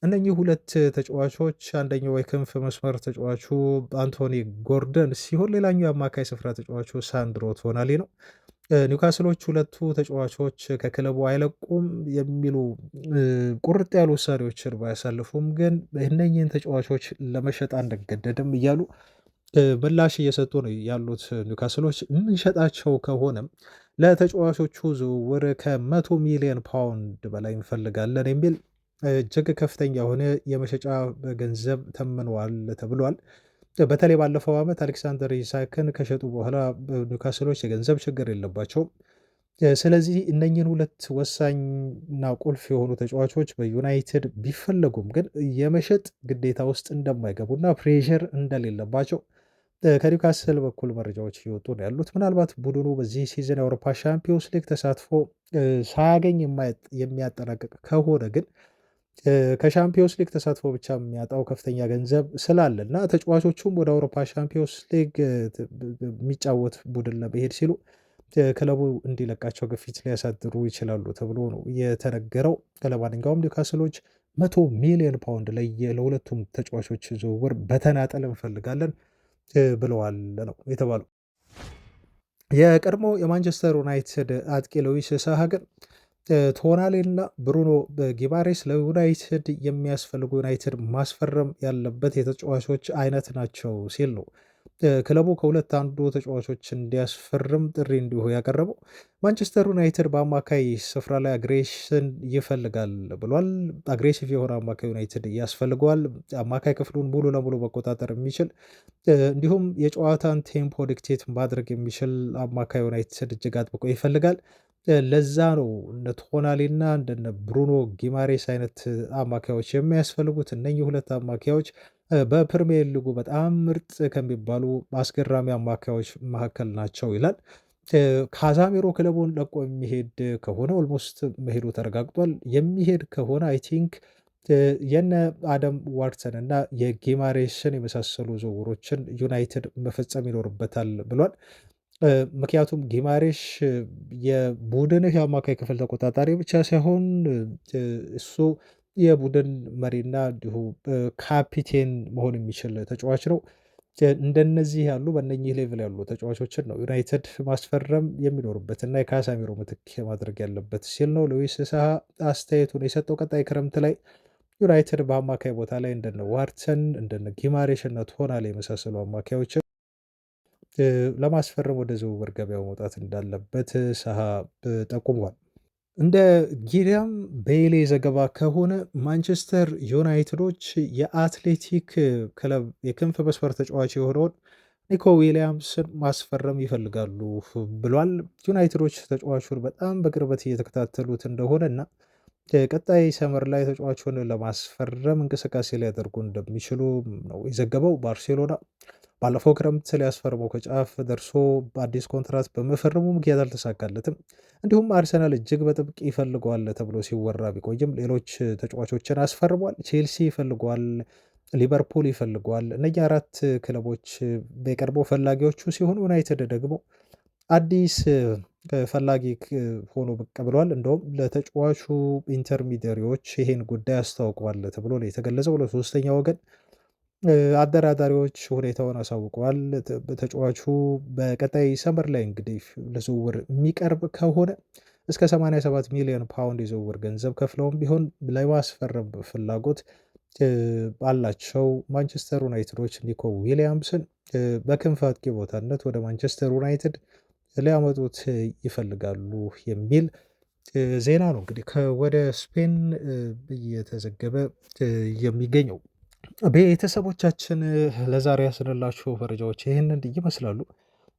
እነኚህ ሁለት ተጫዋቾች አንደኛው የክንፍ መስመር ተጫዋቹ አንቶኒ ጎርደን ሲሆን ሌላኛው የአማካይ ስፍራ ተጫዋቹ ሳንድሮ ቶናሊ ነው። ኒውካስሎች ሁለቱ ተጫዋቾች ከክለቡ አይለቁም የሚሉ ቁርጥ ያሉ ውሳኔዎችን ባያሳልፉም ግን እነኚህን ተጫዋቾች ለመሸጥ አንገደድም እያሉ ምላሽ እየሰጡ ነው ያሉት። ኒውካስሎች የምንሸጣቸው ከሆነም ለተጫዋቾቹ ዝውውር ከ100 ሚሊዮን ፓውንድ በላይ እንፈልጋለን የሚል እጅግ ከፍተኛ የሆነ የመሸጫ ገንዘብ ተምነዋል ተብሏል። በተለይ ባለፈው ዓመት አሌክሳንደር ኢሳክን ከሸጡ በኋላ ኒውካስሎች የገንዘብ ችግር የለባቸውም። ስለዚህ እነኝህን ሁለት ወሳኝና ቁልፍ የሆኑ ተጫዋቾች በዩናይትድ ቢፈለጉም ግን የመሸጥ ግዴታ ውስጥ እንደማይገቡና ፕሬሸር እንደሌለባቸው ከኒውካስል በኩል መረጃዎች እየወጡ ነው ያሉት። ምናልባት ቡድኑ በዚህ ሲዝን የአውሮፓ ሻምፒዮንስ ሊግ ተሳትፎ ሳያገኝ የሚያጠናቅቅ ከሆነ ግን ከሻምፒዮንስ ሊግ ተሳትፎ ብቻ የሚያጣው ከፍተኛ ገንዘብ ስላለ እና ተጫዋቾቹም ወደ አውሮፓ ሻምፒዮንስ ሊግ የሚጫወት ቡድን ለመሄድ ሲሉ ክለቡ እንዲለቃቸው ግፊት ሊያሳድሩ ይችላሉ ተብሎ ነው የተነገረው። ለማንኛውም ኒውካስሎች 100 ሚሊዮን ፓውንድ ለሁለቱም ተጫዋቾች ዝውውር በተናጠል እንፈልጋለን ብለዋል ነው የተባለው። የቀድሞ የማንቸስተር ዩናይትድ አጥቂ ሉዊስ ሳሃ ግን ቶናሌና ብሩኖ ጊማሬስ ለዩናይትድ የሚያስፈልጉ ዩናይትድ ማስፈረም ያለበት የተጫዋቾች አይነት ናቸው ሲል ነው ክለቡ ከሁለት አንዱ ተጫዋቾች እንዲያስፈርም ጥሪ እንዲሁ ያቀረበው። ማንቸስተር ዩናይትድ በአማካይ ስፍራ ላይ አግሬሽን ይፈልጋል ብሏል። አግሬሲቭ የሆነ አማካይ ዩናይትድ ያስፈልገዋል። አማካይ ክፍሉን ሙሉ ለሙሉ መቆጣጠር የሚችል እንዲሁም የጨዋታን ቴምፖ ዲክቴት ማድረግ የሚችል አማካይ ዩናይትድ እጅግ አጥብቆ ይፈልጋል። ለዛ ነው እነ ቶናሊና እንደነ ብሩኖ ጊማሬስ አይነት አማካዮች የሚያስፈልጉት። እነኚህ ሁለት አማካዮች በፕሪሚየር ሊጉ በጣም ምርጥ ከሚባሉ አስገራሚ አማካዮች መካከል ናቸው ይላል። ካዛሚሮ ክለቡን ለቆ የሚሄድ ከሆነ ኦልሞስት መሄዱ ተረጋግጧል። የሚሄድ ከሆነ አይ ቲንክ የነ አደም ዋርተን እና የጊማሬስን የመሳሰሉ ዝውውሮችን ዩናይትድ መፈጸም ይኖርበታል ብሏል። ምክንያቱም ጊማሬሽ የቡድንህ የአማካይ ክፍል ተቆጣጣሪ ብቻ ሳይሆን እሱ የቡድን መሪና እንዲሁ ካፒቴን መሆን የሚችል ተጫዋች ነው። እንደነዚህ ያሉ በእነኚህ ሌቭል ያሉ ተጫዋቾችን ነው ዩናይትድ ማስፈረም የሚኖርበት እና የካሳሚሮ ምትክ ማድረግ ያለበት ሲል ነው ሉዊስ ሳሃ አስተያየቱን የሰጠው። ቀጣይ ክረምት ላይ ዩናይትድ በአማካይ ቦታ ላይ እንደነ ዋርተን እንደነ ጊማሬሽ እና ቶናሊ የመሳሰሉ አማካዮችን ለማስፈረም ወደ ዝውውር ገበያው መውጣት እንዳለበት ሳሃ ጠቁሟል። እንደ ጊሪያም ቤይሌ ዘገባ ከሆነ ማንቸስተር ዩናይትዶች የአትሌቲክ ክለብ የክንፍ መስመር ተጫዋች የሆነውን ኒኮ ዊሊያምስን ማስፈረም ይፈልጋሉ ብሏል። ዩናይትዶች ተጫዋቹን በጣም በቅርበት እየተከታተሉት እንደሆነ እና ቀጣይ ሰመር ላይ ተጫዋቹን ለማስፈረም እንቅስቃሴ ሊያደርጉ እንደሚችሉ ነው የዘገበው። ባርሴሎና ባለፈው ክረምት ሊያስፈርመው ከጫፍ ደርሶ በአዲስ ኮንትራት በመፈረሙ ምክንያት አልተሳካለትም። እንዲሁም አርሰናል እጅግ በጥብቅ ይፈልገዋል ተብሎ ሲወራ ቢቆይም ሌሎች ተጫዋቾችን አስፈርሟል። ቼልሲ ይፈልገዋል፣ ሊቨርፑል ይፈልገዋል። እነዚህ አራት ክለቦች የቀድሞ ፈላጊዎቹ ሲሆኑ ዩናይትድ ደግሞ አዲስ ፈላጊ ሆኖ ብቅ ብሏል። እንደውም ለተጫዋቹ ኢንተርሚዲሪዎች ይሄን ጉዳይ አስታውቀዋል ተብሎ ነው የተገለጸው። ለሶስተኛ ወገን አደራዳሪዎች ሁኔታውን አሳውቀዋል። ተጫዋቹ በቀጣይ ሰመር ላይ እንግዲህ ለዝውውር የሚቀርብ ከሆነ እስከ 87 ሚሊዮን ፓውንድ የዝውውር ገንዘብ ከፍለውም ቢሆን ለማስፈረም ፍላጎት አላቸው። ማንቸስተር ዩናይትዶች ኒኮ ዊሊያምስን በክንፍ አጥቂ ቦታነት ወደ ማንቸስተር ዩናይትድ ሊያመጡት ይፈልጋሉ የሚል ዜና ነው እንግዲህ ወደ ስፔን እየተዘገበ የሚገኘው። ቤተሰቦቻችን ለዛሬ ያስንላችሁ መረጃዎች ይህንን ይመስላሉ።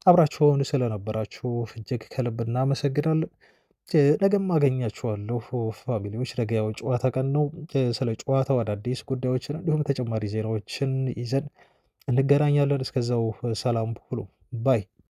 አብራችሁን ስለነበራችሁ እጅግ ከልብ እናመሰግናለን። ነገም አገኛችኋለሁ ፋሚሊዎች። ነገ ያው ጨዋታ ቀን ነው። ስለ ጨዋታው አዳዲስ ጉዳዮችን እንዲሁም ተጨማሪ ዜናዎችን ይዘን እንገናኛለን። እስከዛው ሰላም ሁሉ ባይ